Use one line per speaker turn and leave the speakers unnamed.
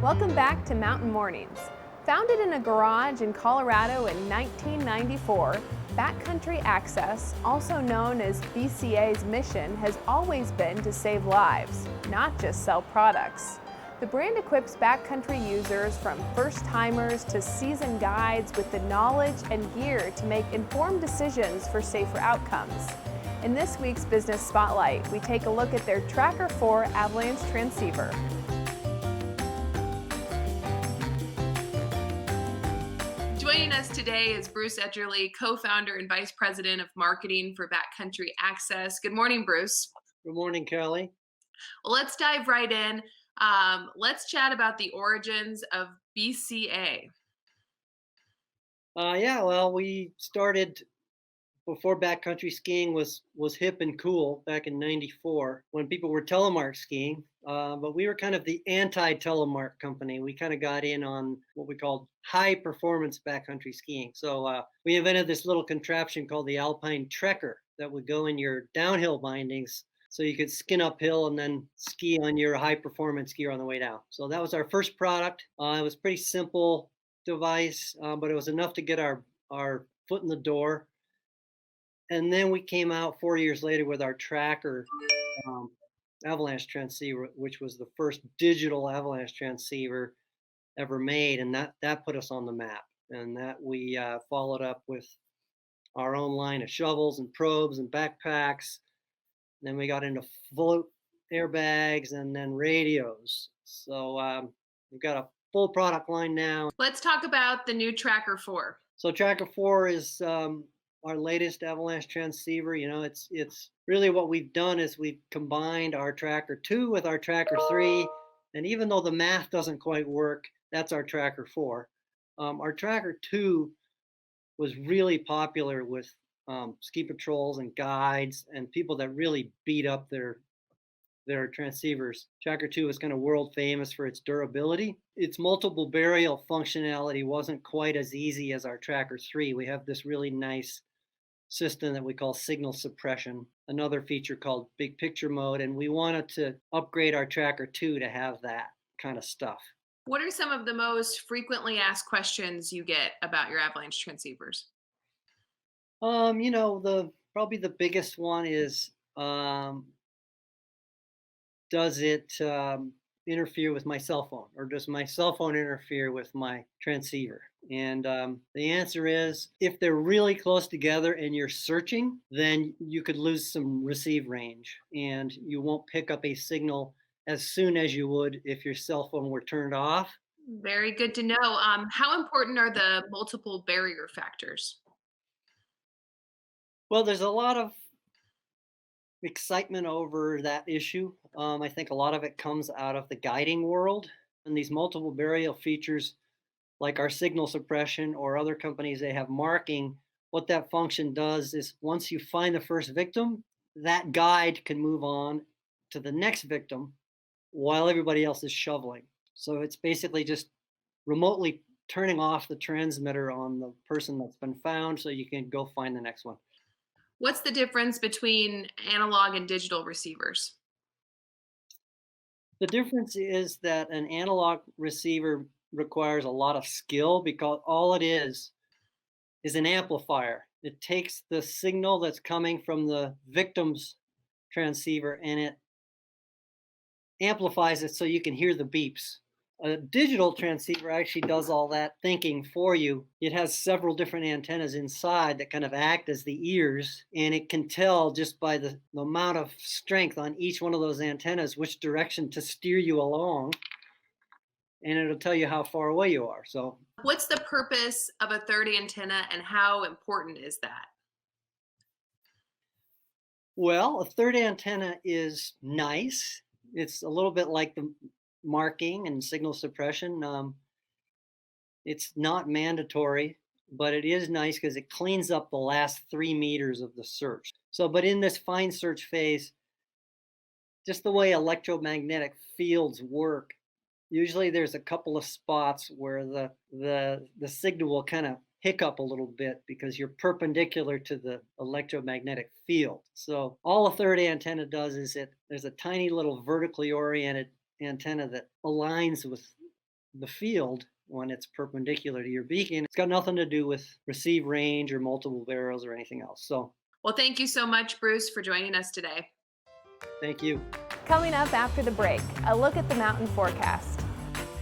Welcome back to Mountain Mornings. Founded in a garage in Colorado in 1994, Backcountry Access, also known as BCA's mission, has always been to save lives, not just sell products. The brand equips backcountry users from first-timers to seasoned guides with the knowledge and gear to make informed decisions for safer outcomes. In this week's Business Spotlight, we take a look at their Tracker 4 Avalanche Transceiver. Joining us today is Bruce Edgerly, co-founder and vice president of marketing for Backcountry Access. Good morning, Bruce.
Good morning, Kelly.
Well, let's dive right in. Let's chat about the origins of BCA.
We started before backcountry skiing was hip and cool back in '94 when people were telemark skiing. But we were kind of the anti-telemark company. We kind of got in on what we called high performance backcountry skiing. So we invented this little contraption called the Alpine Trekker that would go in your downhill bindings, so you could skin uphill and then ski on your high performance gear on the way down. So that was our first product. It was a pretty simple device, but it was enough to get our foot in the door. And then we came out 4 years later with our Tracker Avalanche Transceiver, which was the first digital Avalanche Transceiver ever made. And that put us on the map. And that we followed up with our own line of shovels and probes and backpacks. Then we got into float airbags and then radios. So we've got a full product line now.
Let's talk about the new Tracker 4.
So Tracker 4 is our latest Avalanche transceiver. You know, it's really what we've done is we've combined our Tracker 2 with our Tracker 3. And even though the math doesn't quite work, that's our Tracker 4. Our Tracker 2 was really popular with ski patrols and guides and people that really beat up their transceivers. Tracker 2 is kind of world famous for its durability. Its multiple burial functionality wasn't quite as easy as our Tracker 3. We have this really nice system that we call signal suppression, another feature called big picture mode, and we wanted to upgrade our Tracker 2 to have that kind of stuff.
What are some of the most frequently asked questions you get about your Avalanche transceivers?
Probably the biggest one is, does it interfere with my cell phone, or does my cell phone interfere with my transceiver? And the answer is, if they're really close together and you're searching, then you could lose some receive range and you won't pick up a signal as soon as you would if your cell phone were turned off.
Very good to know. How important are the multiple barrier factors?
Well, there's a lot of excitement over that issue. I think a lot of it comes out of the guiding world, and these multiple burial features, like our signal suppression or other companies, they have marking. What that function does is once you find the first victim, that guide can move on to the next victim while everybody else is shoveling. So it's basically just remotely turning off the transmitter on the person that's been found so you can go find the next one.
What's the difference between analog and digital receivers?
The difference is that an analog receiver requires a lot of skill because all it is an amplifier. It takes the signal that's coming from the victim's transceiver and it amplifies it so you can hear the beeps. A digital transceiver actually does all that thinking for you. It has several different antennas inside that kind of act as the ears, and it can tell just by the amount of strength on each one of those antennas which direction to steer you along, and it'll tell you how far away you are. So,
what's the purpose of a third antenna and how important is that?
Well, a third antenna is nice. It's a little bit like the marking and signal suppression. It's not mandatory, but it is nice because it cleans up the last 3 meters of the search. So, but in this fine search phase, just the way electromagnetic fields work, usually there's a couple of spots where the signal will kind of hiccup a little bit because you're perpendicular to the electromagnetic field. So all a third antenna does is there's a tiny little vertically oriented antenna that aligns with the field when it's perpendicular to your beacon. It's got nothing to do with receive range or multiple barrels or anything else. So
Well, thank you so much, Bruce, for joining us today.
thank you.
Coming up after the break, a look at the mountain forecast.